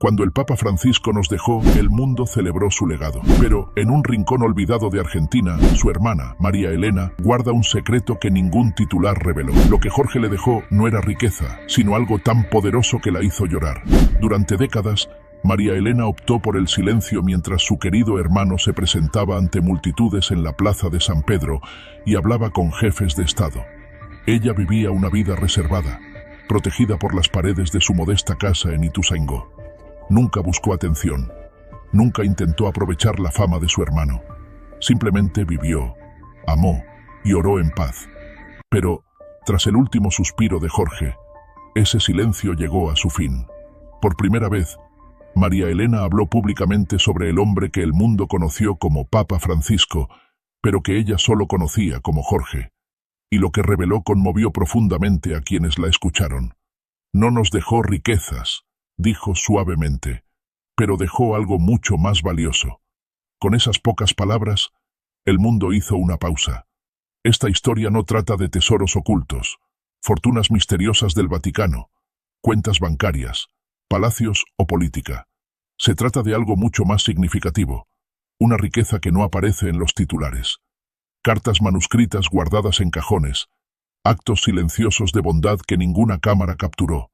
Cuando el Papa Francisco nos dejó, el mundo celebró su legado. Pero, en un rincón olvidado de Argentina, su hermana, María Elena, guarda un secreto que ningún titular reveló. Lo que Jorge le dejó no era riqueza, sino algo tan poderoso que la hizo llorar. Durante décadas, María Elena optó por el silencio mientras su querido hermano se presentaba ante multitudes en la plaza de San Pedro y hablaba con jefes de Estado. Ella vivía una vida reservada, protegida por las paredes de su modesta casa en Ituzaingó. Nunca buscó atención, nunca intentó aprovechar la fama de su hermano. Simplemente vivió, amó y oró en paz. Pero, tras el último suspiro de Jorge, ese silencio llegó a su fin. Por primera vez, María Elena habló públicamente sobre el hombre que el mundo conoció como Papa Francisco, pero que ella solo conocía como Jorge. Y lo que reveló conmovió profundamente a quienes la escucharon. No nos dejó riquezas, dijo suavemente, pero dejó algo mucho más valioso. Con esas pocas palabras, el mundo hizo una pausa. Esta historia no trata de tesoros ocultos, fortunas misteriosas del Vaticano, cuentas bancarias, palacios o política. Se trata de algo mucho más significativo, una riqueza que no aparece en los titulares. Cartas manuscritas guardadas en cajones, actos silenciosos de bondad que ninguna cámara capturó,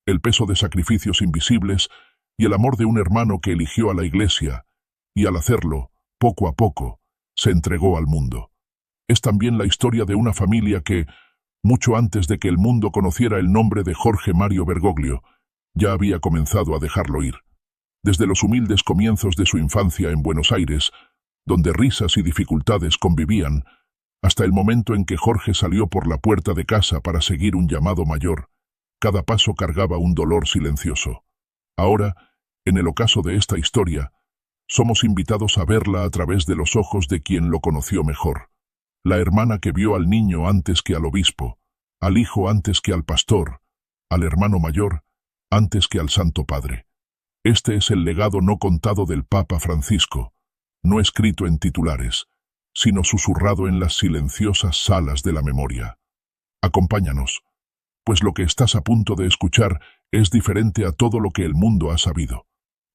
el peso de sacrificios invisibles y el amor de un hermano que eligió a la Iglesia, y al hacerlo, poco a poco, se entregó al mundo. Es también la historia de una familia que, mucho antes de que el mundo conociera el nombre de Jorge Mario Bergoglio, ya había comenzado a dejarlo ir. Desde los humildes comienzos de su infancia en Buenos Aires, donde risas y dificultades convivían, hasta el momento en que Jorge salió por la puerta de casa para seguir un llamado mayor, cada paso cargaba un dolor silencioso. Ahora, en el ocaso de esta historia, somos invitados a verla a través de los ojos de quien lo conoció mejor. La hermana que vio al niño antes que al obispo, al hijo antes que al pastor, al hermano mayor antes que al Santo Padre. Este es el legado no contado del Papa Francisco, no escrito en titulares, sino susurrado en las silenciosas salas de la memoria. Acompáñanos, pues lo que estás a punto de escuchar es diferente a todo lo que el mundo ha sabido.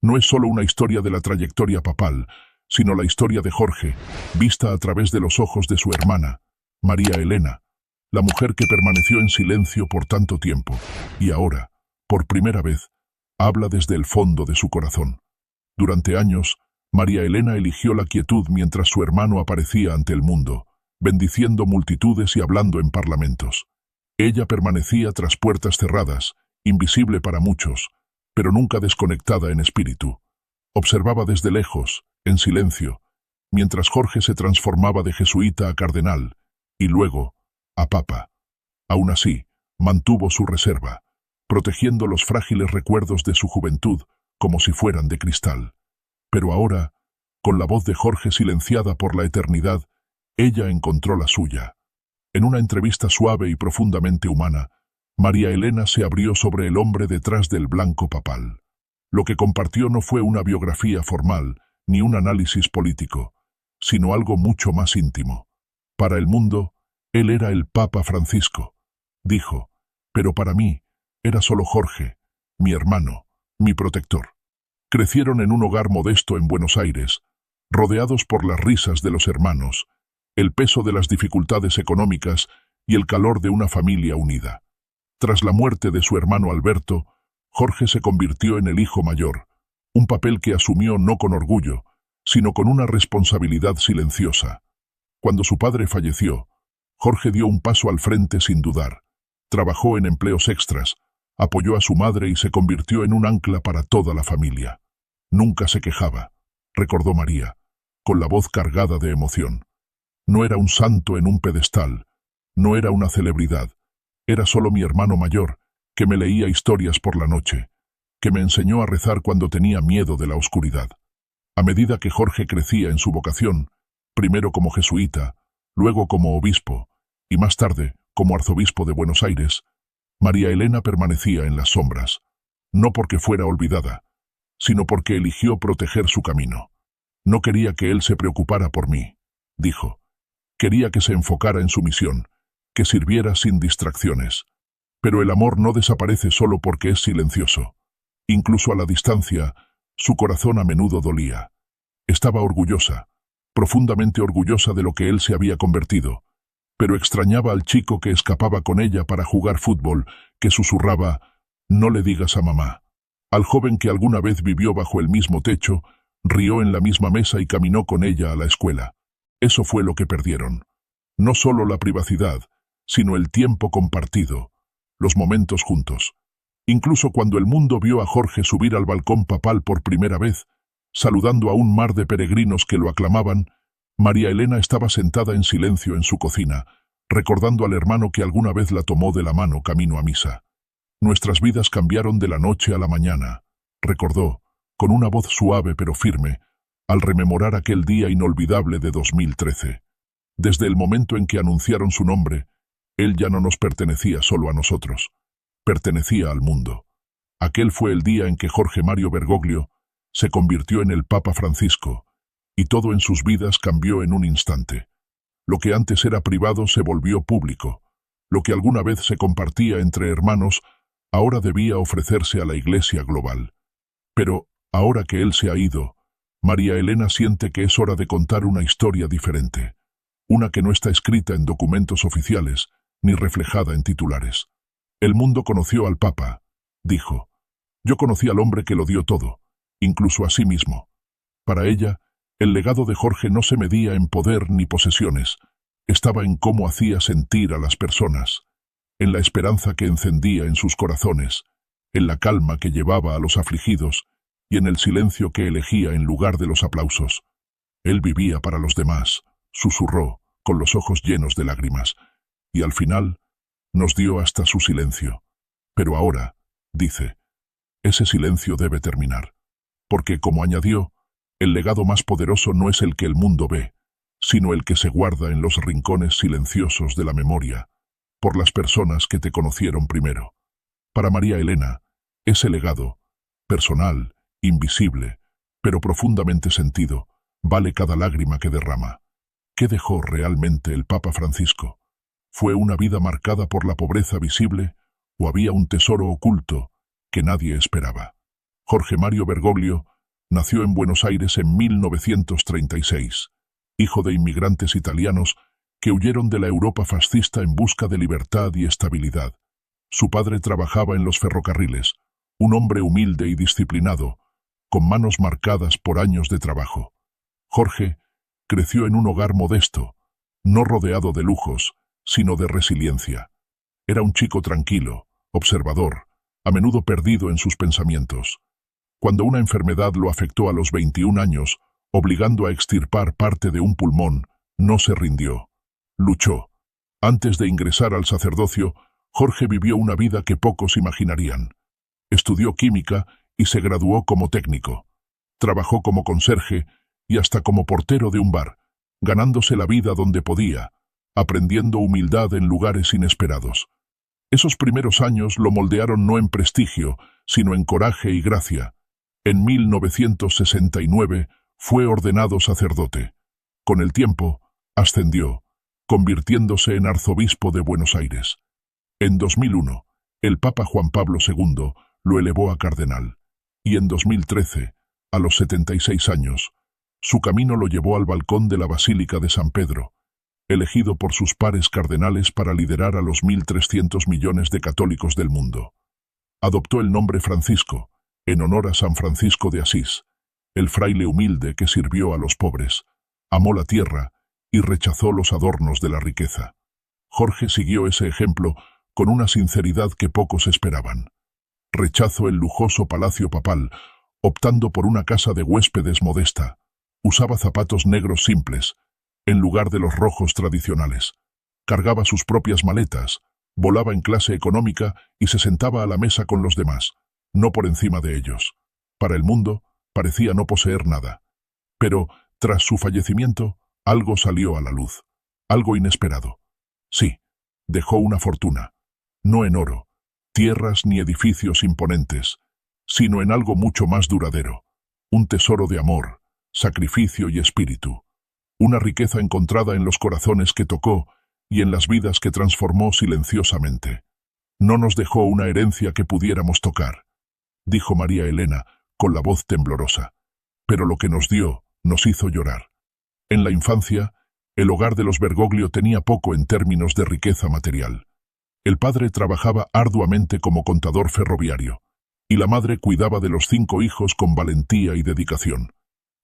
No es solo una historia de la trayectoria papal, sino la historia de Jorge, vista a través de los ojos de su hermana, María Elena, la mujer que permaneció en silencio por tanto tiempo, y ahora, por primera vez, habla desde el fondo de su corazón. Durante años, María Elena eligió la quietud mientras su hermano aparecía ante el mundo, bendiciendo multitudes y hablando en parlamentos. Ella permanecía tras puertas cerradas, invisible para muchos, pero nunca desconectada en espíritu. Observaba desde lejos, en silencio, mientras Jorge se transformaba de jesuita a cardenal, y luego, a papa. Aún así, mantuvo su reserva, protegiendo los frágiles recuerdos de su juventud como si fueran de cristal. Pero ahora, con la voz de Jorge silenciada por la eternidad, ella encontró la suya. En una entrevista suave y profundamente humana, María Elena se abrió sobre el hombre detrás del blanco papal. Lo que compartió no fue una biografía formal, ni un análisis político, sino algo mucho más íntimo. Para el mundo, él era el Papa Francisco, dijo, pero para mí, era solo Jorge, mi hermano, mi protector. Crecieron en un hogar modesto en Buenos Aires, rodeados por las risas de los hermanos, el peso de las dificultades económicas y el calor de una familia unida. Tras la muerte de su hermano Alberto, Jorge se convirtió en el hijo mayor, un papel que asumió no con orgullo, sino con una responsabilidad silenciosa. Cuando su padre falleció, Jorge dio un paso al frente sin dudar. Trabajó en empleos extras, apoyó a su madre y se convirtió en un ancla para toda la familia. Nunca se quejaba, recordó María, con la voz cargada de emoción. No era un santo en un pedestal, no era una celebridad, era solo mi hermano mayor, que me leía historias por la noche, que me enseñó a rezar cuando tenía miedo de la oscuridad. A medida que Jorge crecía en su vocación, primero como jesuita, luego como obispo, y más tarde como arzobispo de Buenos Aires, María Elena permanecía en las sombras, no porque fuera olvidada, sino porque eligió proteger su camino. No quería que él se preocupara por mí, dijo. Quería que se enfocara en su misión, que sirviera sin distracciones. Pero el amor no desaparece solo porque es silencioso. Incluso a la distancia, su corazón a menudo dolía. Estaba orgullosa, profundamente orgullosa de lo que él se había convertido, pero extrañaba al chico que escapaba con ella para jugar fútbol, que susurraba: «No le digas a mamá». Al joven que alguna vez vivió bajo el mismo techo, rió en la misma mesa y caminó con ella a la escuela. Eso fue lo que perdieron. No solo la privacidad, sino el tiempo compartido, los momentos juntos. Incluso cuando el mundo vio a Jorge subir al balcón papal por primera vez, saludando a un mar de peregrinos que lo aclamaban, María Elena estaba sentada en silencio en su cocina, recordando al hermano que alguna vez la tomó de la mano camino a misa. «Nuestras vidas cambiaron de la noche a la mañana», recordó, con una voz suave pero firme, al rememorar aquel día inolvidable de 2013. Desde el momento en que anunciaron su nombre, él ya no nos pertenecía solo a nosotros, pertenecía al mundo. Aquel fue el día en que Jorge Mario Bergoglio se convirtió en el Papa Francisco, y todo en sus vidas cambió en un instante. Lo que antes era privado se volvió público. Lo que alguna vez se compartía entre hermanos, ahora debía ofrecerse a la Iglesia global. Pero, ahora que él se ha ido, María Elena siente que es hora de contar una historia diferente, una que no está escrita en documentos oficiales, ni reflejada en titulares. «El mundo conoció al Papa», dijo. «Yo conocí al hombre que lo dio todo, incluso a sí mismo». Para ella, el legado de Jorge no se medía en poder ni posesiones, estaba en cómo hacía sentir a las personas, en la esperanza que encendía en sus corazones, en la calma que llevaba a los afligidos y en el silencio que elegía en lugar de los aplausos. Él vivía para los demás, susurró, con los ojos llenos de lágrimas, y al final nos dio hasta su silencio. Pero ahora, dice, ese silencio debe terminar, porque, como añadió, el legado más poderoso no es el que el mundo ve, sino el que se guarda en los rincones silenciosos de la memoria, por las personas que te conocieron primero. Para María Elena, ese legado, personal, invisible, pero profundamente sentido, vale cada lágrima que derrama. ¿Qué dejó realmente el Papa Francisco? ¿Fue una vida marcada por la pobreza visible o había un tesoro oculto que nadie esperaba? Jorge Mario Bergoglio nació en Buenos Aires en 1936, hijo de inmigrantes italianos que huyeron de la Europa fascista en busca de libertad y estabilidad. Su padre trabajaba en los ferrocarriles, un hombre humilde y disciplinado, con manos marcadas por años de trabajo. Jorge creció en un hogar modesto, no rodeado de lujos, sino de resiliencia. Era un chico tranquilo, observador, a menudo perdido en sus pensamientos. Cuando una enfermedad lo afectó a los 21 años, obligando a extirpar parte de un pulmón, no se rindió. Luchó. Antes de ingresar al sacerdocio, Jorge vivió una vida que pocos imaginarían. Estudió química y se graduó como técnico. Trabajó como conserje y hasta como portero de un bar, ganándose la vida donde podía, aprendiendo humildad en lugares inesperados. Esos primeros años lo moldearon no en prestigio, sino en coraje y gracia. En 1969 fue ordenado sacerdote. Con el tiempo, ascendió, convirtiéndose en arzobispo de Buenos Aires. En 2001, el Papa Juan Pablo II lo elevó a cardenal, y en 2013, a los 76 años, su camino lo llevó al balcón de la Basílica de San Pedro, elegido por sus pares cardenales para liderar a los 1.300 millones de católicos del mundo. Adoptó el nombre Francisco, en honor a San Francisco de Asís, el fraile humilde que sirvió a los pobres, amó la tierra y rechazó los adornos de la riqueza. Jorge siguió ese ejemplo con una sinceridad que pocos esperaban. Rechazó el lujoso palacio papal, optando por una casa de huéspedes modesta. Usaba zapatos negros simples, en lugar de los rojos tradicionales. Cargaba sus propias maletas, volaba en clase económica y se sentaba a la mesa con los demás, no por encima de ellos. Para el mundo, parecía no poseer nada. Pero, tras su fallecimiento, algo salió a la luz, algo inesperado. Sí, dejó una fortuna, no en oro, tierras ni edificios imponentes, sino en algo mucho más duradero, un tesoro de amor, sacrificio y espíritu, una riqueza encontrada en los corazones que tocó y en las vidas que transformó silenciosamente. No nos dejó una herencia que pudiéramos tocar, dijo María Elena, con la voz temblorosa. Pero lo que nos dio, nos hizo llorar. En la infancia, el hogar de los Bergoglio tenía poco en términos de riqueza material. El padre trabajaba arduamente como contador ferroviario, y la madre cuidaba de los 5 hijos con valentía y dedicación.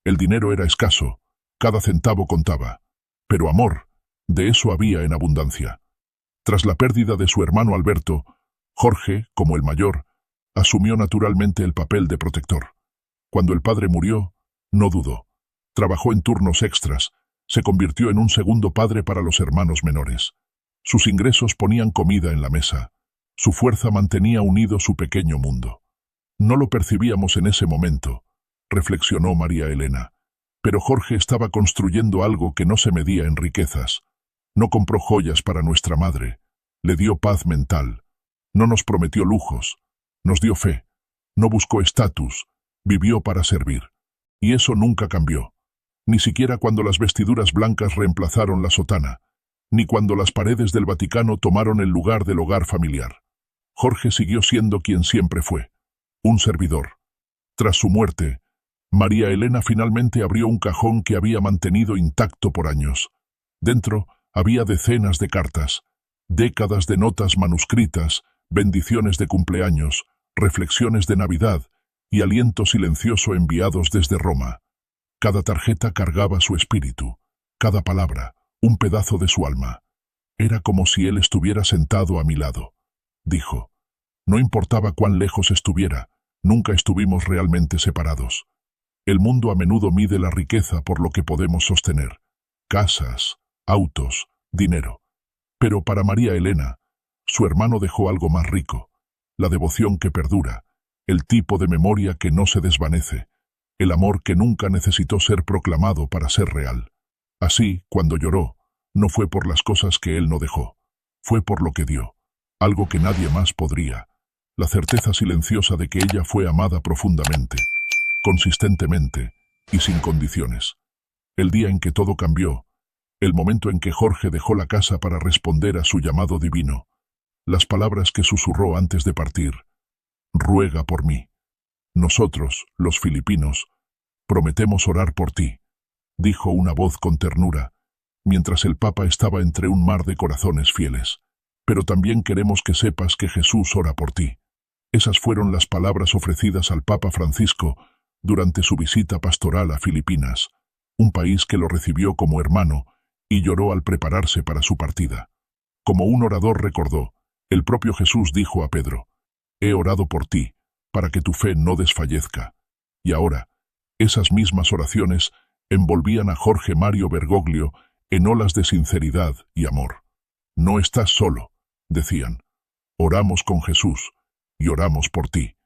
El dinero era escaso, cada centavo contaba, pero amor, de eso había en abundancia. Tras la pérdida de su hermano Alberto, Jorge, como el mayor, asumió naturalmente el papel de protector. Cuando el padre murió, no dudó. Trabajó en turnos extras, se convirtió en un segundo padre para los hermanos menores. Sus ingresos ponían comida en la mesa. Su fuerza mantenía unido su pequeño mundo. No lo percibíamos en ese momento, reflexionó María Elena, pero Jorge estaba construyendo algo que no se medía en riquezas. No compró joyas para nuestra madre, le dio paz mental, no nos prometió lujos, nos dio fe, no buscó estatus, vivió para servir. Y eso nunca cambió, ni siquiera cuando las vestiduras blancas reemplazaron la sotana, ni cuando las paredes del Vaticano tomaron el lugar del hogar familiar. Jorge siguió siendo quien siempre fue, un servidor. Tras su muerte, María Elena finalmente abrió un cajón que había mantenido intacto por años. Dentro había decenas de cartas, décadas de notas manuscritas, bendiciones de cumpleaños, reflexiones de Navidad y aliento silencioso enviados desde Roma. Cada tarjeta cargaba su espíritu, cada palabra, un pedazo de su alma. Era como si él estuviera sentado a mi lado. Dijo, no importaba cuán lejos estuviera, nunca estuvimos realmente separados. El mundo a menudo mide la riqueza por lo que podemos sostener. Casas, autos, dinero. Pero para María Elena, su hermano dejó algo más rico, la devoción que perdura, el tipo de memoria que no se desvanece, el amor que nunca necesitó ser proclamado para ser real. Así, cuando lloró, no fue por las cosas que él no dejó, fue por lo que dio, algo que nadie más podría, la certeza silenciosa de que ella fue amada profundamente, consistentemente y sin condiciones. El día en que todo cambió, el momento en que Jorge dejó la casa para responder a su llamado divino, las palabras que susurró antes de partir, ruega por mí. Nosotros, los filipinos, prometemos orar por ti, dijo una voz con ternura, mientras el Papa estaba entre un mar de corazones fieles. Pero también queremos que sepas que Jesús ora por ti. Esas fueron las palabras ofrecidas al Papa Francisco durante su visita pastoral a Filipinas, un país que lo recibió como hermano y lloró al prepararse para su partida. Como un orador recordó, el propio Jesús dijo a Pedro, he orado por ti, para que tu fe no desfallezca. Y ahora, esas mismas oraciones envolvían a Jorge Mario Bergoglio en olas de sinceridad y amor. No estás solo, decían. Oramos con Jesús y oramos por ti.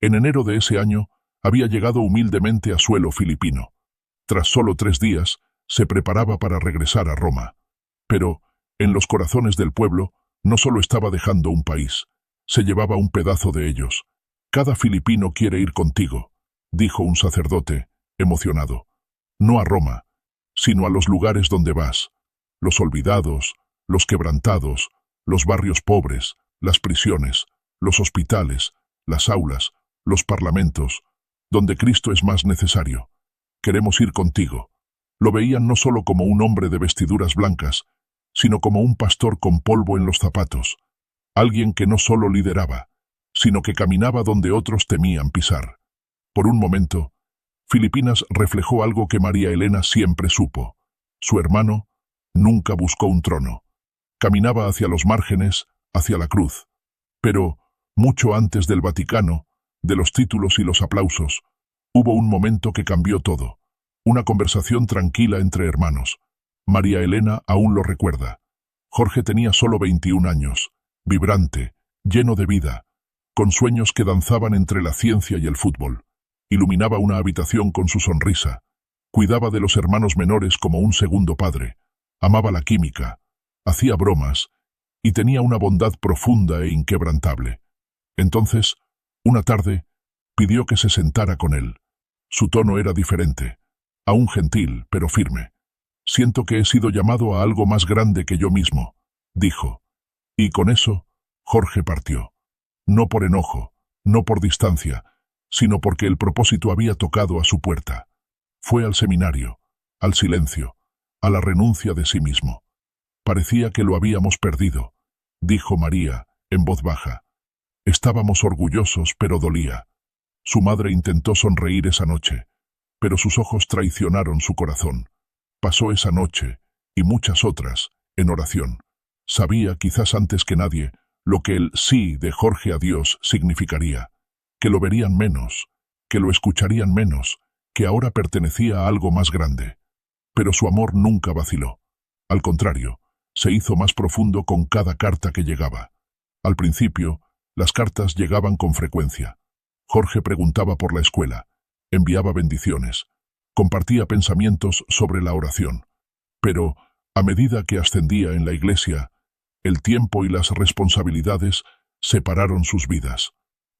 En enero de ese año, había llegado humildemente a suelo filipino. Tras solo 3 días, se preparaba para regresar a Roma. Pero, en los corazones del pueblo, no solo estaba dejando un país, se llevaba un pedazo de ellos. Cada filipino quiere ir contigo, dijo un sacerdote, emocionado. No a Roma, sino a los lugares donde vas, los olvidados, los quebrantados, los barrios pobres, las prisiones, los hospitales, las aulas, los parlamentos, donde Cristo es más necesario. Queremos ir contigo. Lo veían no solo como un hombre de vestiduras blancas, sino como un pastor con polvo en los zapatos, alguien que no solo lideraba, sino que caminaba donde otros temían pisar. Por un momento, Filipinas reflejó algo que María Elena siempre supo. Su hermano nunca buscó un trono. Caminaba hacia los márgenes, hacia la cruz. Pero, mucho antes del Vaticano, de los títulos y los aplausos, hubo un momento que cambió todo. Una conversación tranquila entre hermanos. María Elena aún lo recuerda. Jorge tenía solo 21 años, vibrante, lleno de vida, con sueños que danzaban entre la ciencia y el fútbol. Iluminaba una habitación con su sonrisa. Cuidaba de los hermanos menores como un segundo padre. Amaba la química. Hacía bromas. Y tenía una bondad profunda e inquebrantable. Entonces, una tarde, pidió que se sentara con él. Su tono era diferente. Aún gentil, pero firme. Siento que he sido llamado a algo más grande que yo mismo, dijo. Y con eso, Jorge partió. No por enojo, no por distancia, sino porque el propósito había tocado a su puerta. Fue al seminario, al silencio, a la renuncia de sí mismo. Parecía que lo habíamos perdido, dijo María, en voz baja. Estábamos orgullosos, pero dolía. Su madre intentó sonreír esa noche, pero sus ojos traicionaron su corazón. Pasó esa noche, y muchas otras, en oración. Sabía, quizás antes que nadie, lo que el sí de Jorge a Dios significaría, que lo verían menos, que lo escucharían menos, que ahora pertenecía a algo más grande. Pero su amor nunca vaciló. Al contrario, se hizo más profundo con cada carta que llegaba. Al principio, las cartas llegaban con frecuencia. Jorge preguntaba por la escuela, enviaba bendiciones, compartía pensamientos sobre la oración. Pero, a medida que ascendía en la iglesia, el tiempo y las responsabilidades separaron sus vidas.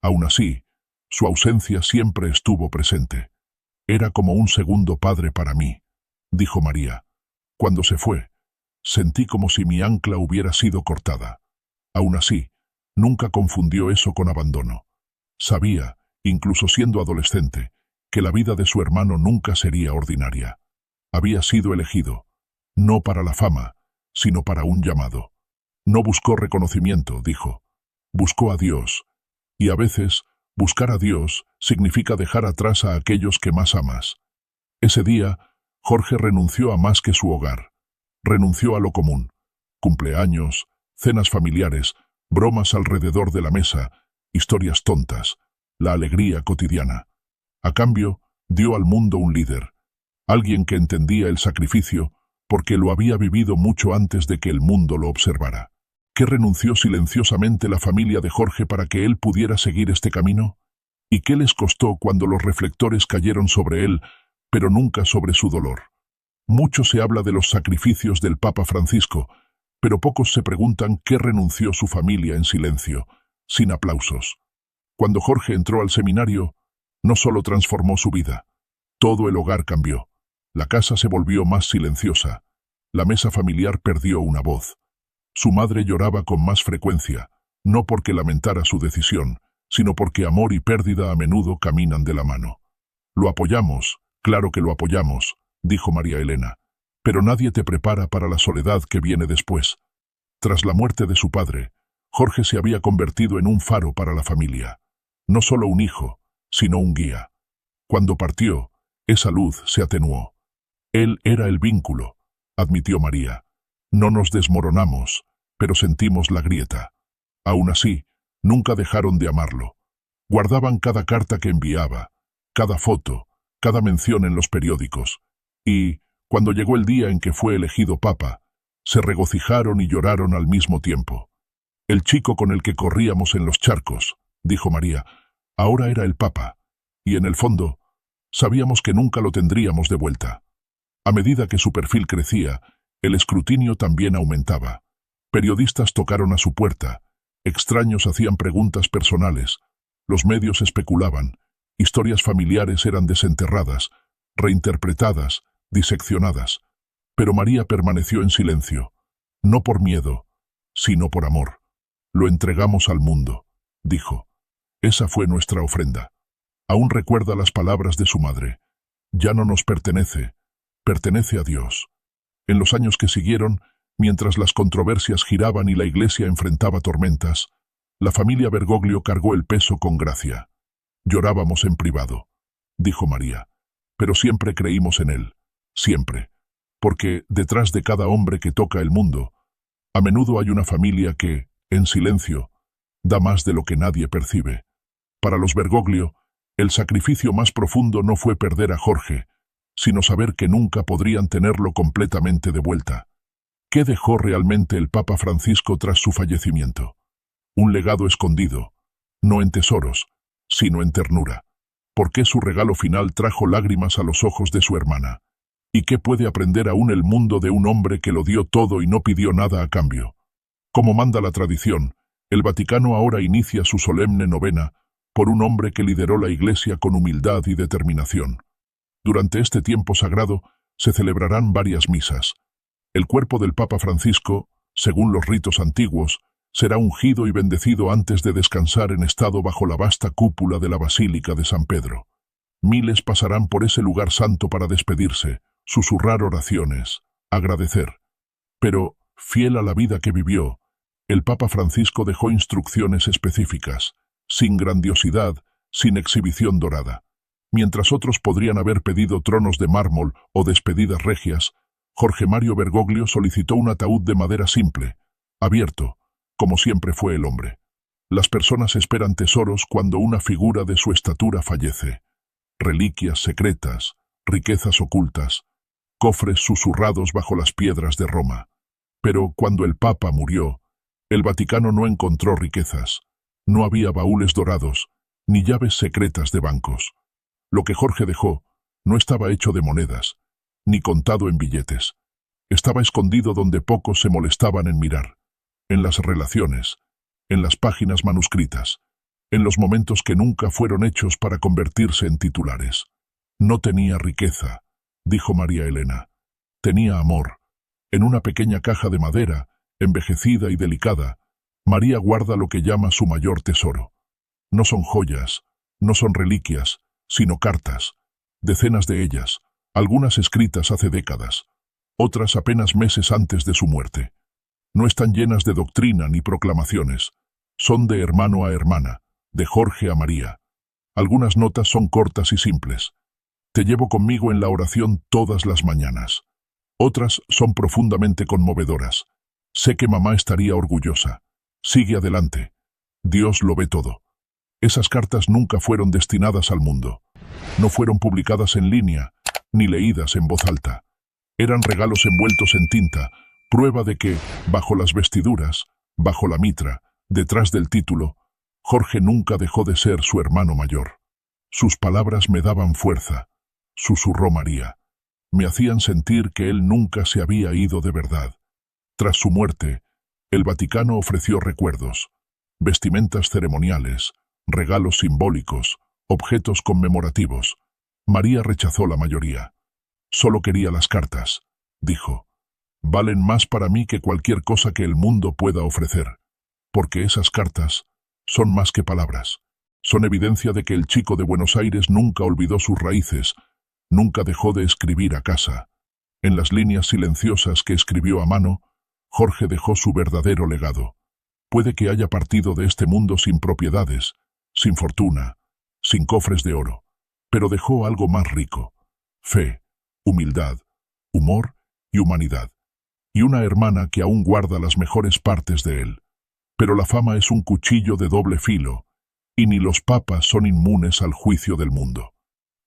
Aún así, su ausencia siempre estuvo presente. Era como un segundo padre para mí, dijo María. Cuando se fue, sentí como si mi ancla hubiera sido cortada. Aún así, nunca confundió eso con abandono. Sabía, incluso siendo adolescente, que la vida de su hermano nunca sería ordinaria. Había sido elegido, no para la fama, sino para un llamado. No buscó reconocimiento, dijo. Buscó a Dios. Y a veces, buscar a Dios significa dejar atrás a aquellos que más amas. Ese día, Jorge renunció a más que su hogar. Renunció a lo común. Cumpleaños, cenas familiares, bromas alrededor de la mesa, historias tontas, la alegría cotidiana. A cambio, dio al mundo un líder. Alguien que entendía el sacrificio porque lo había vivido mucho antes de que el mundo lo observara. ¿Qué renunció silenciosamente la familia de Jorge para que él pudiera seguir este camino? ¿Y qué les costó cuando los reflectores cayeron sobre él, pero nunca sobre su dolor? Mucho se habla de los sacrificios del Papa Francisco, pero pocos se preguntan qué renunció su familia en silencio, sin aplausos. Cuando Jorge entró al seminario, no solo transformó su vida, todo el hogar cambió. La casa se volvió más silenciosa, la mesa familiar perdió una voz. Su madre lloraba con más frecuencia, no porque lamentara su decisión, sino porque amor y pérdida a menudo caminan de la mano. Lo apoyamos, claro que lo apoyamos, dijo María Elena, pero nadie te prepara para la soledad que viene después. Tras la muerte de su padre, Jorge se había convertido en un faro para la familia. No solo un hijo, sino un guía. Cuando partió, esa luz se atenuó. Él era el vínculo, admitió María. No nos desmoronamos, pero sentimos la grieta. Aún así, nunca dejaron de amarlo. Guardaban cada carta que enviaba, cada foto, cada mención en los periódicos. Y, cuando llegó el día en que fue elegido papa, se regocijaron y lloraron al mismo tiempo. El chico con el que corríamos en los charcos, dijo María, ahora era el papa, y en el fondo, sabíamos que nunca lo tendríamos de vuelta. A medida que su perfil crecía, el escrutinio también aumentaba. Periodistas tocaron a su puerta, extraños hacían preguntas personales, los medios especulaban, historias familiares eran desenterradas, reinterpretadas, diseccionadas. Pero María permaneció en silencio, no por miedo, sino por amor. Lo entregamos al mundo, dijo. Esa fue nuestra ofrenda. Aún recuerda las palabras de su madre. Ya no nos pertenece, pertenece a Dios. En los años que siguieron, mientras las controversias giraban y la Iglesia enfrentaba tormentas, la familia Bergoglio cargó el peso con gracia. Llorábamos en privado, dijo María, pero siempre creímos en él, siempre, porque detrás de cada hombre que toca el mundo, a menudo hay una familia que, en silencio, da más de lo que nadie percibe. Para los Bergoglio, el sacrificio más profundo no fue perder a Jorge, sino saber que nunca podrían tenerlo completamente de vuelta. ¿Qué dejó realmente el Papa Francisco tras su fallecimiento? Un legado escondido, no en tesoros, sino en ternura. ¿Por qué su regalo final trajo lágrimas a los ojos de su hermana? ¿Y qué puede aprender aún el mundo de un hombre que lo dio todo y no pidió nada a cambio? Como manda la tradición, el Vaticano ahora inicia su solemne novena por un hombre que lideró la Iglesia con humildad y determinación. Durante este tiempo sagrado se celebrarán varias misas. El cuerpo del Papa Francisco, según los ritos antiguos, Será ungido y bendecido antes de descansar en estado bajo la vasta cúpula de la Basílica de San Pedro. Miles pasarán por ese lugar santo para despedirse, susurrar oraciones, agradecer. Pero, fiel a la vida que vivió, el Papa Francisco dejó instrucciones específicas, sin grandiosidad, sin exhibición dorada. Mientras otros podrían haber pedido tronos de mármol o despedidas regias, Jorge Mario Bergoglio solicitó un ataúd de madera simple, abierto, como siempre fue el hombre. Las personas esperan tesoros cuando una figura de su estatura fallece. Reliquias secretas, riquezas ocultas, cofres susurrados bajo las piedras de Roma. Pero cuando el Papa murió, el Vaticano no encontró riquezas. No había baúles dorados, ni llaves secretas de bancos. Lo que Jorge dejó no estaba hecho de monedas, ni contado en billetes. Estaba escondido donde pocos se molestaban en mirar, en las relaciones, en las páginas manuscritas, en los momentos que nunca fueron hechos para convertirse en titulares. No tenía riqueza, dijo María Elena. Tenía amor. En una pequeña caja de madera, envejecida y delicada, María guarda lo que llama su mayor tesoro. No son joyas, no son reliquias, sino cartas, decenas de ellas, algunas escritas hace décadas, otras apenas meses antes de su muerte. No están llenas de doctrina ni proclamaciones, son de hermano a hermana, de Jorge a María. Algunas notas son cortas y simples. Te llevo conmigo en la oración todas las mañanas. Otras son profundamente conmovedoras. Sé que mamá estaría orgullosa. Sigue adelante. Dios lo ve todo. Esas cartas nunca fueron destinadas al mundo. No fueron publicadas en línea, ni leídas en voz alta. Eran regalos envueltos en tinta, prueba de que, bajo las vestiduras, bajo la mitra, detrás del título, Jorge nunca dejó de ser su hermano mayor. Sus palabras me daban fuerza, susurró María. Me hacían sentir que él nunca se había ido de verdad. Tras su muerte, el Vaticano ofreció recuerdos, vestimentas ceremoniales, regalos simbólicos, objetos conmemorativos. María rechazó la mayoría. Solo quería las cartas, dijo. Valen más para mí que cualquier cosa que el mundo pueda ofrecer, porque esas cartas son más que palabras. Son evidencia de que el chico de Buenos Aires nunca olvidó sus raíces, nunca dejó de escribir a casa. En las líneas silenciosas que escribió a mano, Jorge dejó su verdadero legado. Puede que haya partido de este mundo sin propiedades, sin fortuna, sin cofres de oro, pero dejó algo más rico: fe, humildad, humor y humanidad. Y una hermana que aún guarda las mejores partes de él. Pero la fama es un cuchillo de doble filo, y ni los papas son inmunes al juicio del mundo.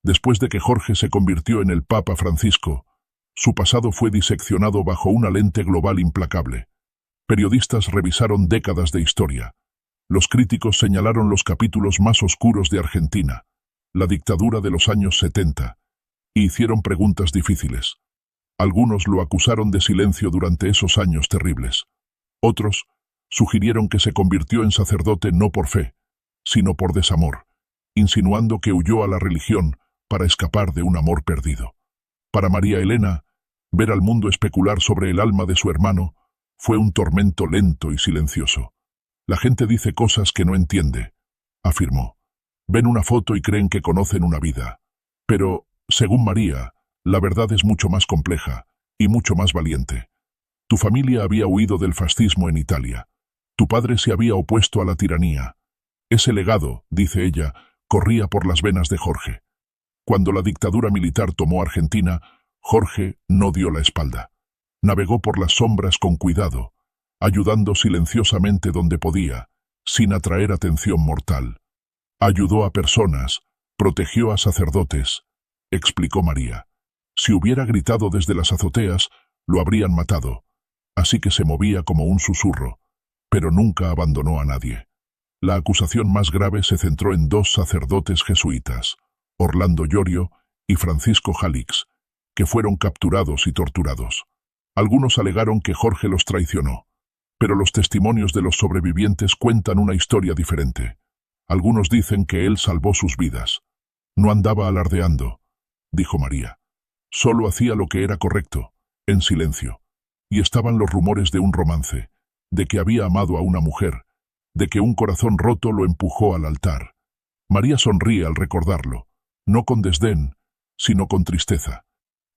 Después de que Jorge se convirtió en el Papa Francisco, su pasado fue diseccionado bajo una lente global implacable. Periodistas revisaron décadas de historia. Los críticos señalaron los capítulos más oscuros de Argentina, la dictadura de los años 70, y hicieron preguntas difíciles. Algunos lo acusaron de silencio durante esos años terribles. Otros sugirieron que se convirtió en sacerdote no por fe, sino por desamor, insinuando que huyó a la religión para escapar de un amor perdido. Para María Elena, ver al mundo especular sobre el alma de su hermano fue un tormento lento y silencioso. La gente dice cosas que no entiende, afirmó. Ven una foto y creen que conocen una vida. Pero, según María, la verdad es mucho más compleja y mucho más valiente. Tu familia había huido del fascismo en Italia. Tu padre se había opuesto a la tiranía. Ese legado, dice ella, corría por las venas de Jorge. Cuando la dictadura militar tomó Argentina, Jorge no dio la espalda. Navegó por las sombras con cuidado, ayudando silenciosamente donde podía, sin atraer atención mortal. Ayudó a personas, protegió a sacerdotes, explicó María. Si hubiera gritado desde las azoteas, lo habrían matado, así que se movía como un susurro, pero nunca abandonó a nadie. La acusación más grave se centró en dos sacerdotes jesuitas, Orlando Llorio y Francisco Jalix, que fueron capturados y torturados. Algunos alegaron que Jorge los traicionó, pero los testimonios de los sobrevivientes cuentan una historia diferente. Algunos dicen que él salvó sus vidas. No andaba alardeando, dijo María. Solo hacía lo que era correcto, en silencio. Y estaban los rumores de un romance, de que había amado a una mujer, de que un corazón roto lo empujó al altar. María sonríe al recordarlo, no con desdén, sino con tristeza.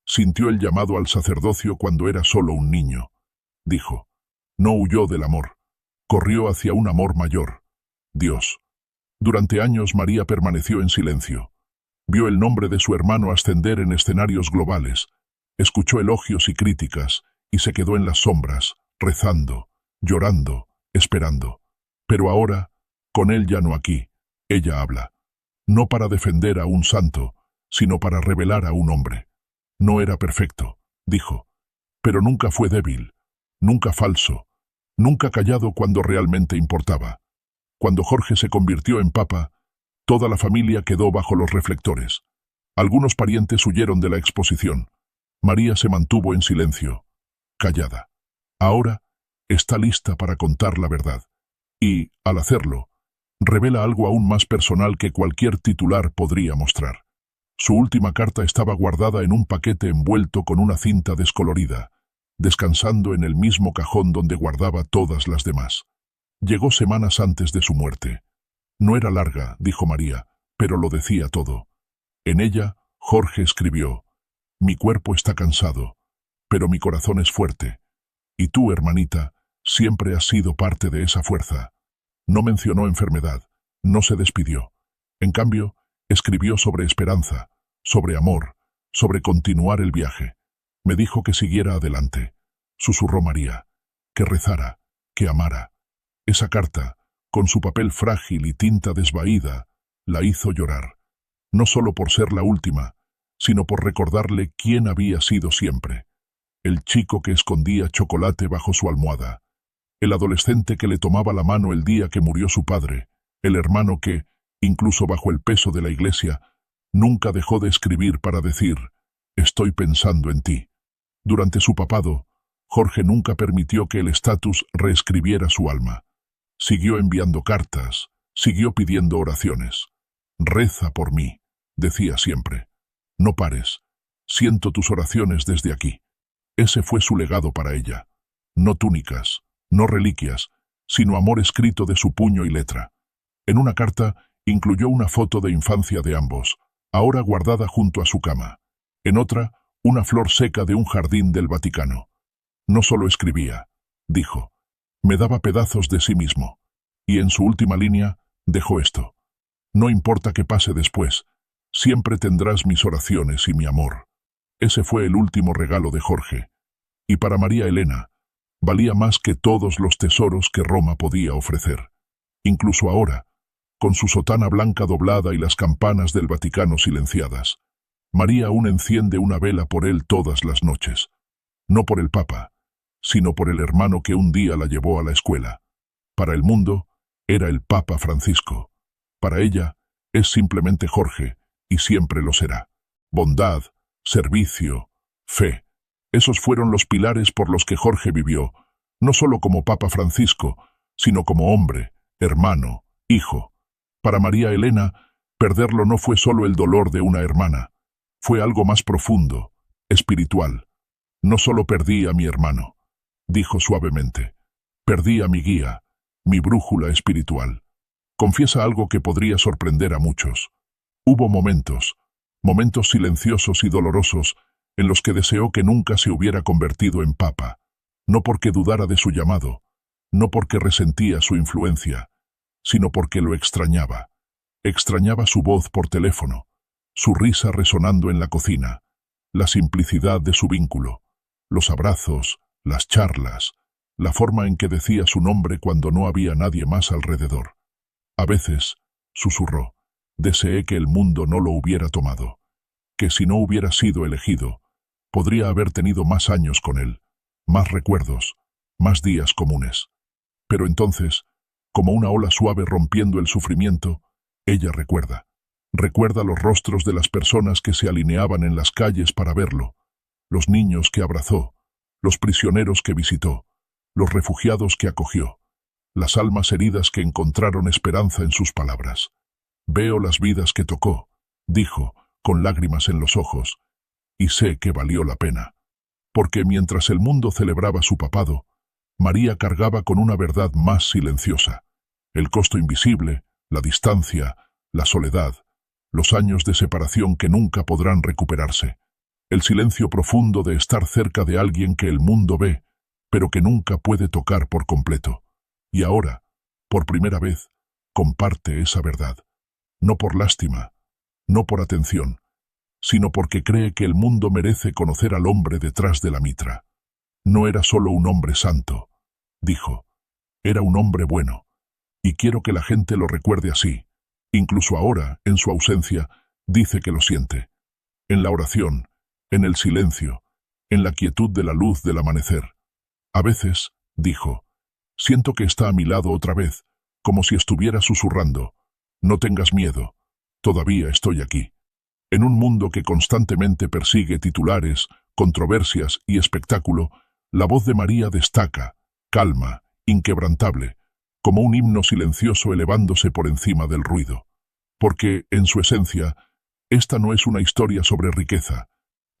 Sintió el llamado al sacerdocio cuando era solo un niño. Dijo, no huyó del amor, corrió hacia un amor mayor, Dios. Durante años María permaneció en silencio. Vio el nombre de su hermano ascender en escenarios globales, escuchó elogios y críticas, y se quedó en las sombras, rezando, llorando, esperando. Pero ahora, con él ya no aquí, ella habla. No para defender a un santo, sino para revelar a un hombre. No era perfecto, dijo, pero nunca fue débil, nunca falso, nunca callado cuando realmente importaba. Cuando Jorge se convirtió en papa, toda la familia quedó bajo los reflectores. Algunos parientes huyeron de la exposición. María se mantuvo en silencio, callada. Ahora está lista para contar la verdad. Y, al hacerlo, revela algo aún más personal que cualquier titular podría mostrar. Su última carta estaba guardada en un paquete envuelto con una cinta descolorida, descansando en el mismo cajón donde guardaba todas las demás. Llegó semanas antes de su muerte. No era larga, dijo María, pero lo decía todo. En ella, Jorge escribió, mi cuerpo está cansado, pero mi corazón es fuerte. Y tú, hermanita, siempre has sido parte de esa fuerza. No mencionó enfermedad, no se despidió. En cambio, escribió sobre esperanza, sobre amor, sobre continuar el viaje. Me dijo que siguiera adelante. Susurró María, que rezara, que amara. Esa carta, con su papel frágil y tinta desvaída, la hizo llorar. No solo por ser la última, sino por recordarle quién había sido siempre. El chico que escondía chocolate bajo su almohada. El adolescente que le tomaba la mano el día que murió su padre. El hermano que, incluso bajo el peso de la iglesia, nunca dejó de escribir para decir, estoy pensando en ti. Durante su papado, Jorge nunca permitió que el estatus reescribiera su alma. Siguió enviando cartas, siguió pidiendo oraciones. Reza por mí, decía siempre. No pares, siento tus oraciones desde aquí. Ese fue su legado para ella. No túnicas, no reliquias, sino amor escrito de su puño y letra. En una carta incluyó una foto de infancia de ambos, ahora guardada junto a su cama. En otra, una flor seca de un jardín del Vaticano. No solo escribía, dijo, me daba pedazos de sí mismo. Y en su última línea, dejó esto. No importa qué pase después, siempre tendrás mis oraciones y mi amor. Ese fue el último regalo de Jorge. Y para María Elena, valía más que todos los tesoros que Roma podía ofrecer. Incluso ahora, con su sotana blanca doblada y las campanas del Vaticano silenciadas, María aún enciende una vela por él todas las noches. No por el Papa, sino por el hermano que un día la llevó a la escuela. Para el mundo, era el Papa Francisco. Para ella, es simplemente Jorge, y siempre lo será. Bondad, servicio, fe. Esos fueron los pilares por los que Jorge vivió, no solo como Papa Francisco, sino como hombre, hermano, hijo. Para María Elena, perderlo no fue solo el dolor de una hermana, fue algo más profundo, espiritual. No solo perdí a mi hermano, dijo suavemente, perdí a mi guía, mi brújula espiritual. Confiesa algo que podría sorprender a muchos. Hubo momentos silenciosos y dolorosos, en los que deseó que nunca se hubiera convertido en papa, no porque dudara de su llamado, no porque resentía su influencia, sino porque lo extrañaba. Extrañaba su voz por teléfono, su risa resonando en la cocina, la simplicidad de su vínculo, los abrazos, las charlas, la forma en que decía su nombre cuando no había nadie más alrededor. A veces, susurró, deseé que el mundo no lo hubiera tomado, que si no hubiera sido elegido, podría haber tenido más años con él, más recuerdos, más días comunes. Pero entonces, como una ola suave rompiendo el sufrimiento, ella recuerda los rostros de las personas que se alineaban en las calles para verlo, los niños que abrazó, los prisioneros que visitó, los refugiados que acogió, las almas heridas que encontraron esperanza en sus palabras. Veo las vidas que tocó, dijo, con lágrimas en los ojos, y sé que valió la pena. Porque mientras el mundo celebraba su papado, María cargaba con una verdad más silenciosa: el costo invisible, la distancia, la soledad, los años de separación que nunca podrán recuperarse, el silencio profundo de estar cerca de alguien que el mundo ve, pero que nunca puede tocar por completo. Y ahora, por primera vez, comparte esa verdad. No por lástima, no por atención, sino porque cree que el mundo merece conocer al hombre detrás de la mitra. No era solo un hombre santo, dijo, era un hombre bueno, y quiero que la gente lo recuerde así. Incluso ahora, en su ausencia, dice que lo siente. En la oración, en el silencio, en la quietud de la luz del amanecer. A veces, dijo, siento que está a mi lado otra vez, como si estuviera susurrando: no tengas miedo, todavía estoy aquí. En un mundo que constantemente persigue titulares, controversias y espectáculo, la voz de María destaca, calma, inquebrantable, como un himno silencioso elevándose por encima del ruido. Porque, en su esencia, esta no es una historia sobre riqueza,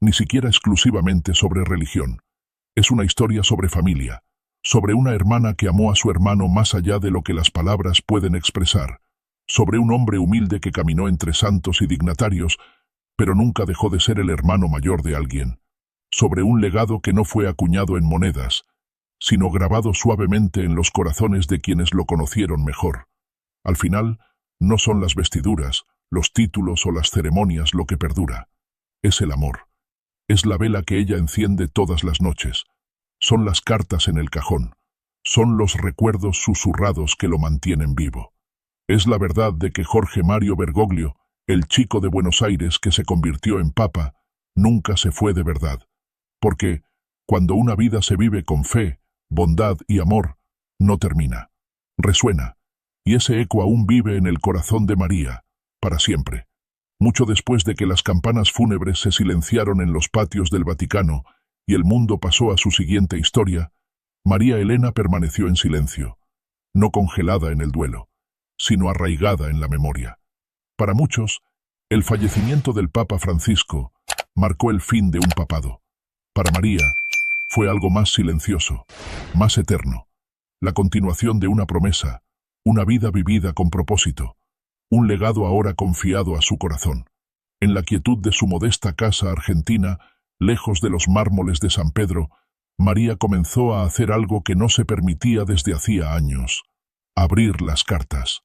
ni siquiera exclusivamente sobre religión. Es una historia sobre familia, sobre una hermana que amó a su hermano más allá de lo que las palabras pueden expresar, sobre un hombre humilde que caminó entre santos y dignatarios, pero nunca dejó de ser el hermano mayor de alguien, sobre un legado que no fue acuñado en monedas, sino grabado suavemente en los corazones de quienes lo conocieron mejor. Al final, no son las vestiduras, los títulos o las ceremonias lo que perdura. Es el amor. Es la vela que ella enciende todas las noches. Son las cartas en el cajón. Son los recuerdos susurrados que lo mantienen vivo. Es la verdad de que Jorge Mario Bergoglio, el chico de Buenos Aires que se convirtió en papa, nunca se fue de verdad. Porque, cuando una vida se vive con fe, bondad y amor, no termina. Resuena, y ese eco aún vive en el corazón de María, para siempre. Mucho después de que las campanas fúnebres se silenciaron en los patios del Vaticano y el mundo pasó a su siguiente historia, María Elena permaneció en silencio, no congelada en el duelo, sino arraigada en la memoria. Para muchos, el fallecimiento del Papa Francisco marcó el fin de un papado. Para María, fue algo más silencioso, más eterno, la continuación de una promesa, una vida vivida con propósito, un legado ahora confiado a su corazón. En la quietud de su modesta casa argentina, lejos de los mármoles de San Pedro, María comenzó a hacer algo que no se permitía desde hacía años: abrir las cartas.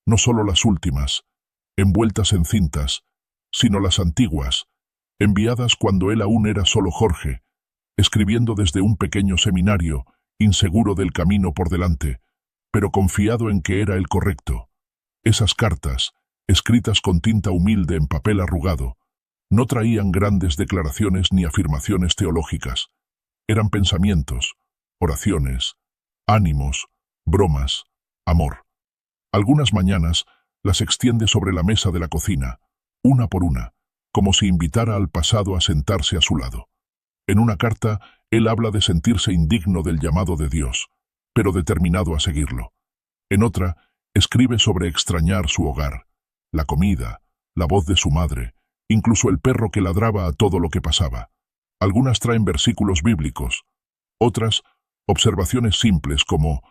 No solo las últimas, envueltas en cintas, sino las antiguas, enviadas cuando él aún era solo Jorge, escribiendo desde un pequeño seminario, inseguro del camino por delante, pero confiado en que era el correcto. Esas cartas, escritas con tinta humilde en papel arrugado, no traían grandes declaraciones ni afirmaciones teológicas. Eran pensamientos, oraciones, ánimos, bromas, amor. Algunas mañanas las extiende sobre la mesa de la cocina, una por una, como si invitara al pasado a sentarse a su lado. En una carta, él habla de sentirse indigno del llamado de Dios, pero determinado a seguirlo. En otra, escribe sobre extrañar su hogar, la comida, la voz de su madre, incluso el perro que ladraba a todo lo que pasaba. Algunas traen versículos bíblicos, otras, observaciones simples como: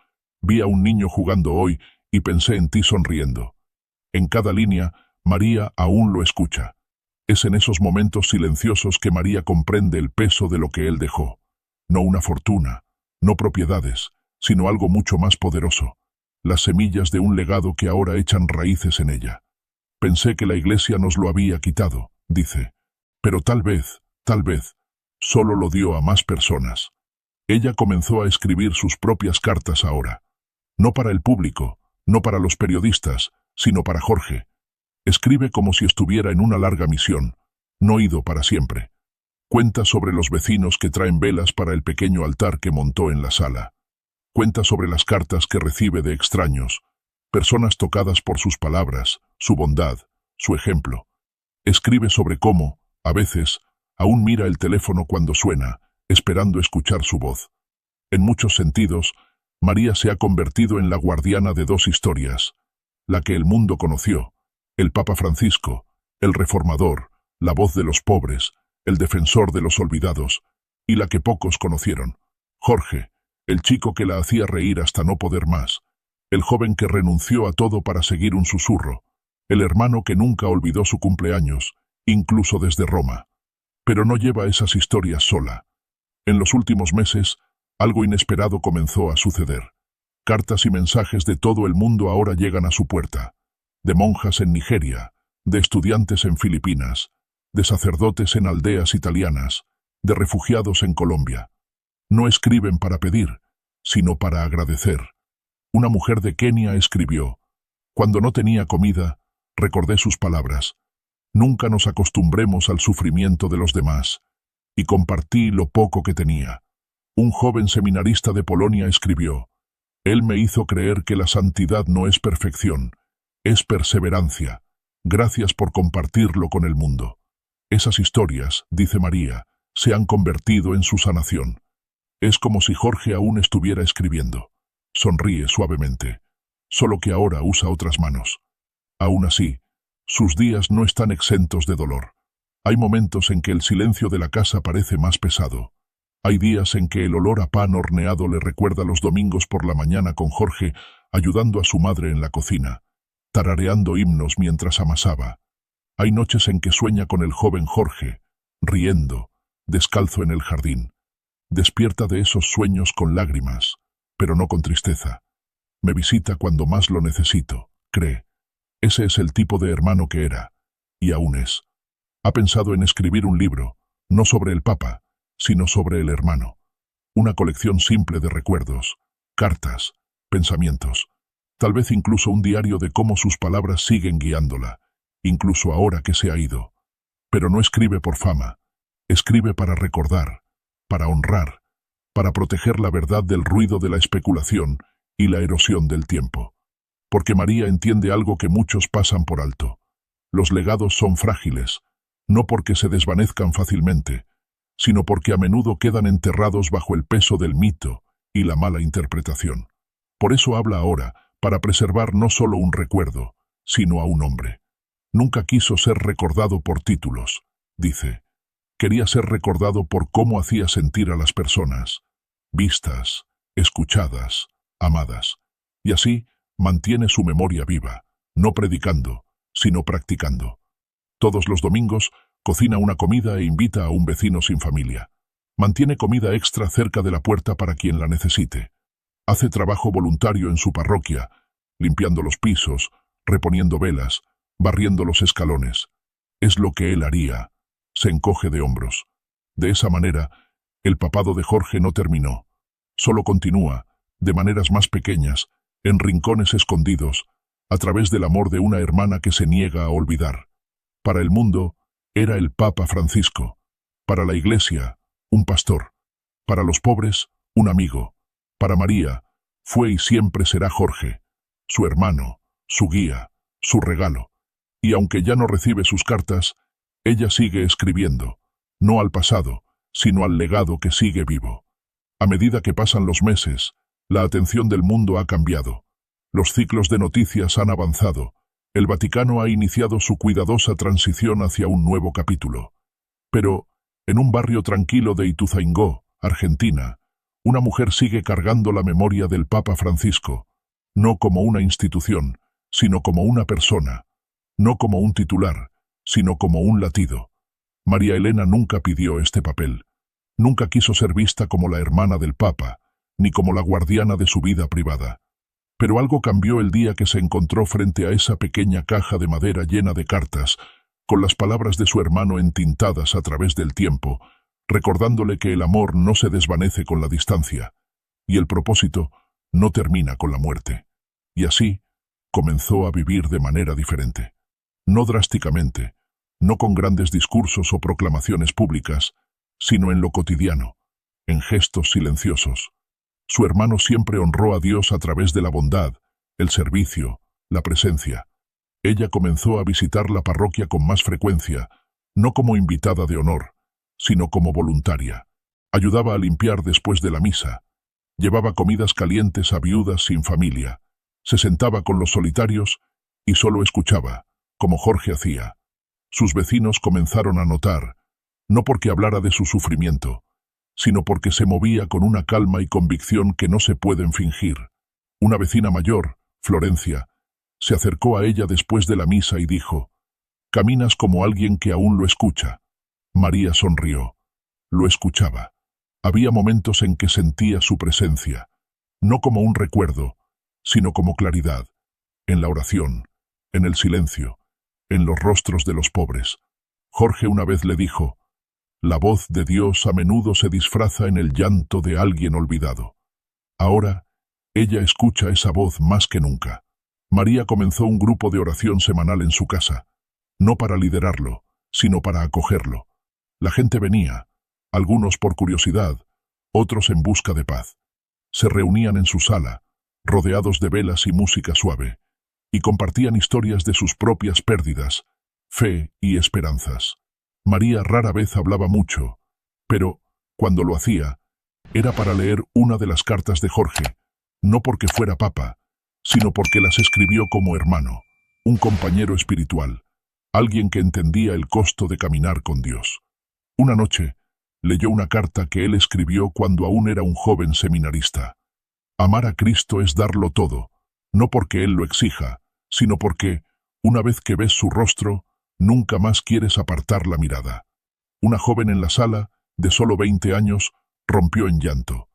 vi a un niño jugando hoy y pensé en ti sonriendo. En cada línea, María aún lo escucha. Es en esos momentos silenciosos que María comprende el peso de lo que él dejó. No una fortuna, no propiedades, sino algo mucho más poderoso: las semillas de un legado que ahora echan raíces en ella. Pensé que la Iglesia nos lo había quitado, dice, pero tal vez, solo lo dio a más personas. Ella comenzó a escribir sus propias cartas ahora. No para el público, no para los periodistas, sino para Jorge. Escribe como si estuviera en una larga misión, no ido para siempre. Cuenta sobre los vecinos que traen velas para el pequeño altar que montó en la sala. Cuenta sobre las cartas que recibe de extraños, personas tocadas por sus palabras, su bondad, su ejemplo. Escribe sobre cómo, a veces, aún mira el teléfono cuando suena, esperando escuchar su voz. En muchos sentidos, María se ha convertido en la guardiana de dos historias: la que el mundo conoció, el Papa Francisco, el reformador, la voz de los pobres, el defensor de los olvidados, y la que pocos conocieron, Jorge, el chico que la hacía reír hasta no poder más, el joven que renunció a todo para seguir un susurro, el hermano que nunca olvidó su cumpleaños, incluso desde Roma. Pero no lleva esas historias sola. En los últimos meses, algo inesperado comenzó a suceder. Cartas y mensajes de todo el mundo ahora llegan a su puerta. De monjas en Nigeria, de estudiantes en Filipinas, de sacerdotes en aldeas italianas, de refugiados en Colombia. No escriben para pedir, sino para agradecer. Una mujer de Kenia escribió: «Cuando no tenía comida, recordé sus palabras. Nunca nos acostumbremos al sufrimiento de los demás. Y compartí lo poco que tenía». Un joven seminarista de Polonia escribió: «Él me hizo creer que la santidad no es perfección, es perseverancia. Gracias por compartirlo con el mundo». Esas historias, dice María, se han convertido en su sanación. Es como si Jorge aún estuviera escribiendo. Sonríe suavemente, solo que ahora usa otras manos. Aún así, sus días no están exentos de dolor. Hay momentos en que el silencio de la casa parece más pesado. Hay días en que el olor a pan horneado le recuerda los domingos por la mañana con Jorge, ayudando a su madre en la cocina, tarareando himnos mientras amasaba. Hay noches en que sueña con el joven Jorge, riendo, descalzo en el jardín. Despierta de esos sueños con lágrimas, pero no con tristeza. Me visita cuando más lo necesito, cree. Ese es el tipo de hermano que era, y aún es. Ha pensado en escribir un libro, no sobre el Papa, sino sobre el hermano. Una colección simple de recuerdos, cartas, pensamientos. Tal vez incluso un diario de cómo sus palabras siguen guiándola, incluso ahora que se ha ido. Pero no escribe por fama. Escribe para recordar, para honrar, para proteger la verdad del ruido de la especulación y la erosión del tiempo. Porque María entiende algo que muchos pasan por alto. Los legados son frágiles, no porque se desvanezcan fácilmente, sino porque a menudo quedan enterrados bajo el peso del mito y la mala interpretación. Por eso habla ahora, para preservar no solo un recuerdo, sino a un hombre. Nunca quiso ser recordado por títulos, dice. Quería ser recordado por cómo hacía sentir a las personas, vistas, escuchadas, amadas. Y así mantiene su memoria viva, no predicando, sino practicando. Todos los domingos cocina una comida e invita a un vecino sin familia. Mantiene comida extra cerca de la puerta para quien la necesite. Hace trabajo voluntario en su parroquia, limpiando los pisos, reponiendo velas, barriendo los escalones. Es lo que él haría. Se encoge de hombros. De esa manera, el papado de Jorge no terminó. Solo continúa, de maneras más pequeñas, en rincones escondidos, a través del amor de una hermana que se niega a olvidar. Para el mundo, era el Papa Francisco. Para la Iglesia, un pastor. Para los pobres, un amigo. Para María, fue y siempre será Jorge, su hermano, su guía, su regalo. Y aunque ya no recibe sus cartas, ella sigue escribiendo, no al pasado, sino al legado que sigue vivo. A medida que pasan los meses, la atención del mundo ha cambiado. Los ciclos de noticias han avanzado. El Vaticano ha iniciado su cuidadosa transición hacia un nuevo capítulo. Pero, en un barrio tranquilo de Ituzaingó, Argentina, una mujer sigue cargando la memoria del Papa Francisco, no como una institución, sino como una persona, no como un titular, sino como un latido. María Elena nunca pidió este papel. Nunca quiso ser vista como la hermana del Papa, ni como la guardiana de su vida privada. Pero algo cambió el día que se encontró frente a esa pequeña caja de madera llena de cartas, con las palabras de su hermano entintadas a través del tiempo, recordándole que el amor no se desvanece con la distancia, y el propósito no termina con la muerte. Y así, comenzó a vivir de manera diferente. No drásticamente, no con grandes discursos o proclamaciones públicas, sino en lo cotidiano, en gestos silenciosos. Su hermano siempre honró a Dios a través de la bondad, el servicio, la presencia. Ella comenzó a visitar la parroquia con más frecuencia, no como invitada de honor, sino como voluntaria. Ayudaba a limpiar después de la misa. Llevaba comidas calientes a viudas sin familia. Se sentaba con los solitarios y solo escuchaba, como Jorge hacía. Sus vecinos comenzaron a notar, no porque hablara de su sufrimiento, sino porque se movía con una calma y convicción que no se pueden fingir. Una vecina mayor, Florencia, se acercó a ella después de la misa y dijo: «Caminas como alguien que aún lo escucha». María sonrió. Lo escuchaba. Había momentos en que sentía su presencia, no como un recuerdo, sino como claridad, en la oración, en el silencio, en los rostros de los pobres. Jorge una vez le dijo: «La voz de Dios a menudo se disfraza en el llanto de alguien olvidado». Ahora, ella escucha esa voz más que nunca. María comenzó un grupo de oración semanal en su casa, no para liderarlo, sino para acogerlo. La gente venía, algunos por curiosidad, otros en busca de paz. Se reunían en su sala, rodeados de velas y música suave, y compartían historias de sus propias pérdidas, fe y esperanzas. María rara vez hablaba mucho, pero, cuando lo hacía, era para leer una de las cartas de Jorge, no porque fuera papa, sino porque las escribió como hermano, un compañero espiritual, alguien que entendía el costo de caminar con Dios. Una noche, leyó una carta que él escribió cuando aún era un joven seminarista. Amar a Cristo es darlo todo, no porque Él lo exija, sino porque, una vez que ves su rostro, nunca más quieres apartar la mirada. Una joven en la sala, de solo 20 años, rompió en llanto.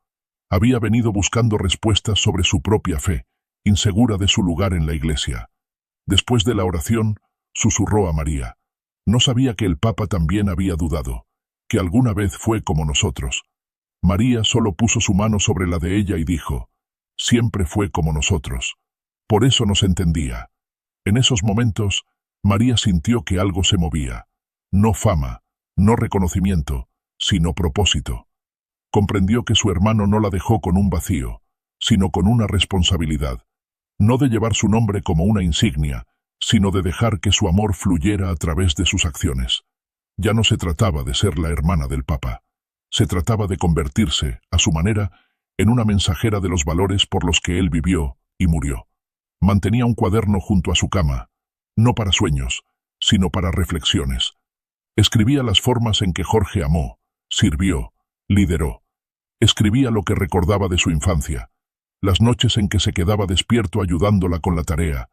Había venido buscando respuestas sobre su propia fe, insegura de su lugar en la iglesia. Después de la oración, susurró a María: «No sabía que el Papa también había dudado, que alguna vez fue como nosotros». María solo puso su mano sobre la de ella y dijo: «Siempre fue como nosotros. Por eso nos entendía». En esos momentos, María sintió que algo se movía. No fama, no reconocimiento, sino propósito. Comprendió que su hermano no la dejó con un vacío, sino con una responsabilidad. No de llevar su nombre como una insignia, sino de dejar que su amor fluyera a través de sus acciones. Ya no se trataba de ser la hermana del Papa. Se trataba de convertirse, a su manera, en una mensajera de los valores por los que él vivió y murió. Mantenía un cuaderno junto a su cama, no para sueños, sino para reflexiones. Escribía las formas en que Jorge amó, sirvió, lideró. Escribía lo que recordaba de su infancia, las noches en que se quedaba despierto ayudándola con la tarea,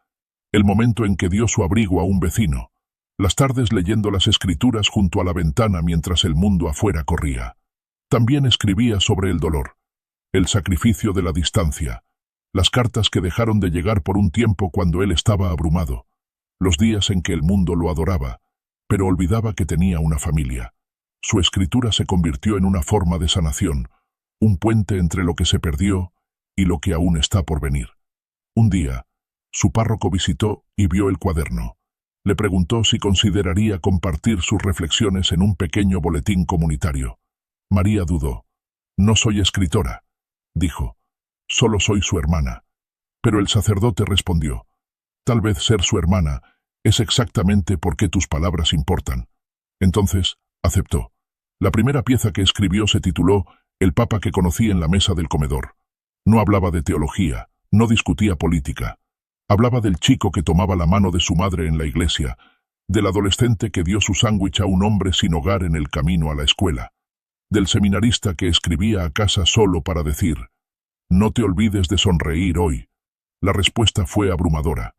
el momento en que dio su abrigo a un vecino, las tardes leyendo las escrituras junto a la ventana mientras el mundo afuera corría. También escribía sobre el dolor, el sacrificio de la distancia, las cartas que dejaron de llegar por un tiempo cuando él estaba abrumado, los días en que el mundo lo adoraba, pero olvidaba que tenía una familia. Su escritura se convirtió en una forma de sanación, un puente entre lo que se perdió y lo que aún está por venir. Un día, su párroco visitó y vio el cuaderno. Le preguntó si consideraría compartir sus reflexiones en un pequeño boletín comunitario. María dudó. «No soy escritora», dijo. «Solo soy su hermana». Pero el sacerdote respondió: «Tal vez ser su hermana es exactamente por qué tus palabras importan». Entonces, aceptó. La primera pieza que escribió se tituló «El Papa que conocí en la mesa del comedor». No hablaba de teología, no discutía política. Hablaba del chico que tomaba la mano de su madre en la iglesia, del adolescente que dio su sándwich a un hombre sin hogar en el camino a la escuela, del seminarista que escribía a casa solo para decir: «No te olvides de sonreír hoy». La respuesta fue abrumadora.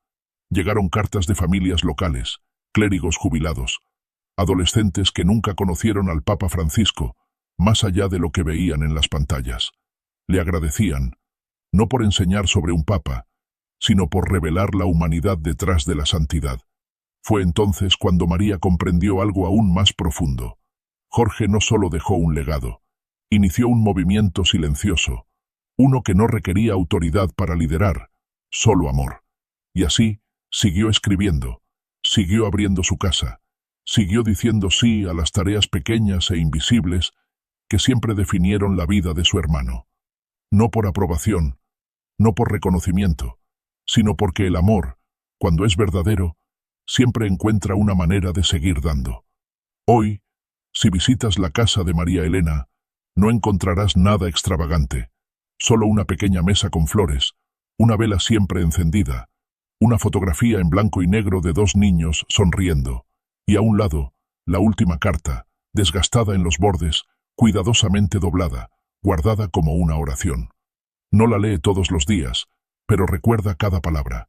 Llegaron cartas de familias locales, clérigos jubilados, adolescentes que nunca conocieron al Papa Francisco, más allá de lo que veían en las pantallas. Le agradecían, no por enseñar sobre un papa, sino por revelar la humanidad detrás de la santidad. Fue entonces cuando María comprendió algo aún más profundo. Jorge no solo dejó un legado, inició un movimiento silencioso, uno que no requería autoridad para liderar, solo amor. Y así, siguió escribiendo, siguió abriendo su casa, siguió diciendo sí a las tareas pequeñas e invisibles que siempre definieron la vida de su hermano. No por aprobación, no por reconocimiento, sino porque el amor, cuando es verdadero, siempre encuentra una manera de seguir dando. Hoy, si visitas la casa de María Elena, no encontrarás nada extravagante, solo una pequeña mesa con flores, una vela siempre encendida, una fotografía en blanco y negro de 2 niños sonriendo, y a un lado, la última carta, desgastada en los bordes, cuidadosamente doblada, guardada como una oración. No la lee todos los días, pero recuerda cada palabra.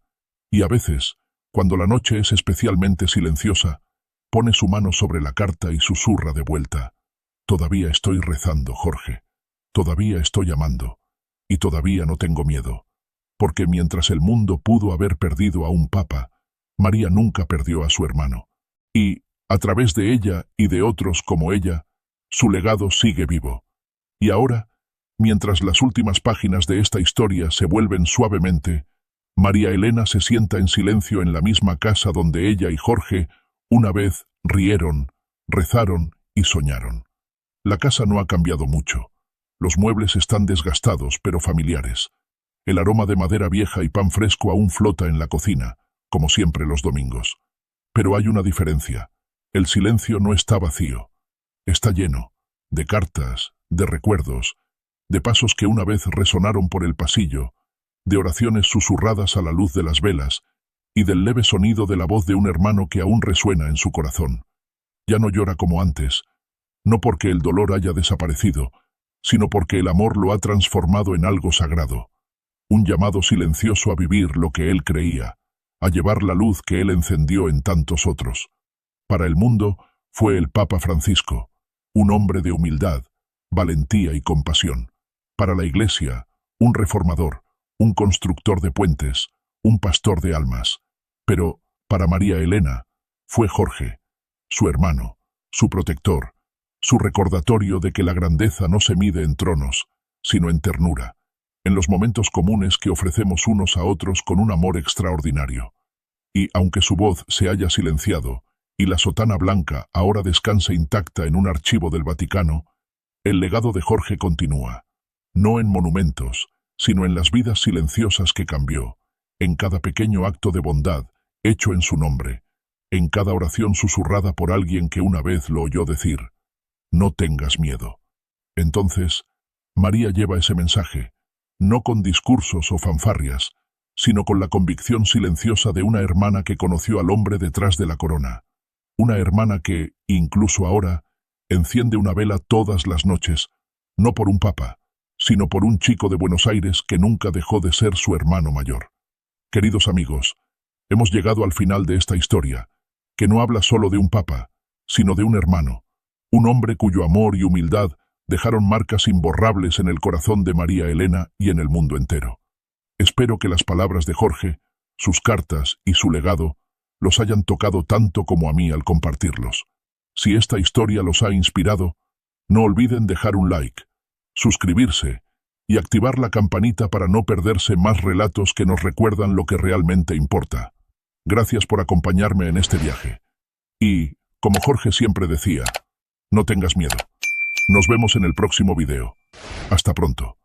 Y a veces, cuando la noche es especialmente silenciosa, pone su mano sobre la carta y susurra de vuelta: «Todavía estoy rezando, Jorge. Todavía estoy amando. Y todavía no tengo miedo». Porque mientras el mundo pudo haber perdido a un papa, María nunca perdió a su hermano. Y, a través de ella y de otros como ella, su legado sigue vivo. Y ahora, mientras las últimas páginas de esta historia se vuelven suavemente, María Elena se sienta en silencio en la misma casa donde ella y Jorge una vez rieron, rezaron y soñaron. La casa no ha cambiado mucho. Los muebles están desgastados pero familiares. El aroma de madera vieja y pan fresco aún flota en la cocina, como siempre los domingos. Pero hay una diferencia. El silencio no está vacío. Está lleno de cartas, de recuerdos, de pasos que una vez resonaron por el pasillo, de oraciones susurradas a la luz de las velas y del leve sonido de la voz de un hermano que aún resuena en su corazón. Ya no llora como antes, no porque el dolor haya desaparecido, sino porque el amor lo ha transformado en algo sagrado, un llamado silencioso a vivir lo que él creía, a llevar la luz que él encendió en tantos otros. Para el mundo fue el Papa Francisco, un hombre de humildad, valentía y compasión. Para la Iglesia, un reformador, un constructor de puentes, un pastor de almas. Pero, para María Elena, fue Jorge, su hermano, su protector, su recordatorio de que la grandeza no se mide en tronos, sino en ternura, en los momentos comunes que ofrecemos unos a otros con un amor extraordinario. Y, aunque su voz se haya silenciado, y la sotana blanca ahora descansa intacta en un archivo del Vaticano, el legado de Jorge continúa, no en monumentos, sino en las vidas silenciosas que cambió, en cada pequeño acto de bondad hecho en su nombre, en cada oración susurrada por alguien que una vez lo oyó decir: «No tengas miedo». Entonces, María lleva ese mensaje, no con discursos o fanfarrias, sino con la convicción silenciosa de una hermana que conoció al hombre detrás de la corona. Una hermana que, incluso ahora, enciende una vela todas las noches, no por un papa, sino por un chico de Buenos Aires que nunca dejó de ser su hermano mayor. Queridos amigos, hemos llegado al final de esta historia, que no habla solo de un papa, sino de un hermano, un hombre cuyo amor y humildad dejaron marcas imborrables en el corazón de María Elena y en el mundo entero. Espero que las palabras de Jorge, sus cartas y su legado los hayan tocado tanto como a mí al compartirlos. Si esta historia los ha inspirado, no olviden dejar un like, suscribirse y activar la campanita para no perderse más relatos que nos recuerdan lo que realmente importa. Gracias por acompañarme en este viaje. Y, como Jorge siempre decía, no tengas miedo. Nos vemos en el próximo video. Hasta pronto.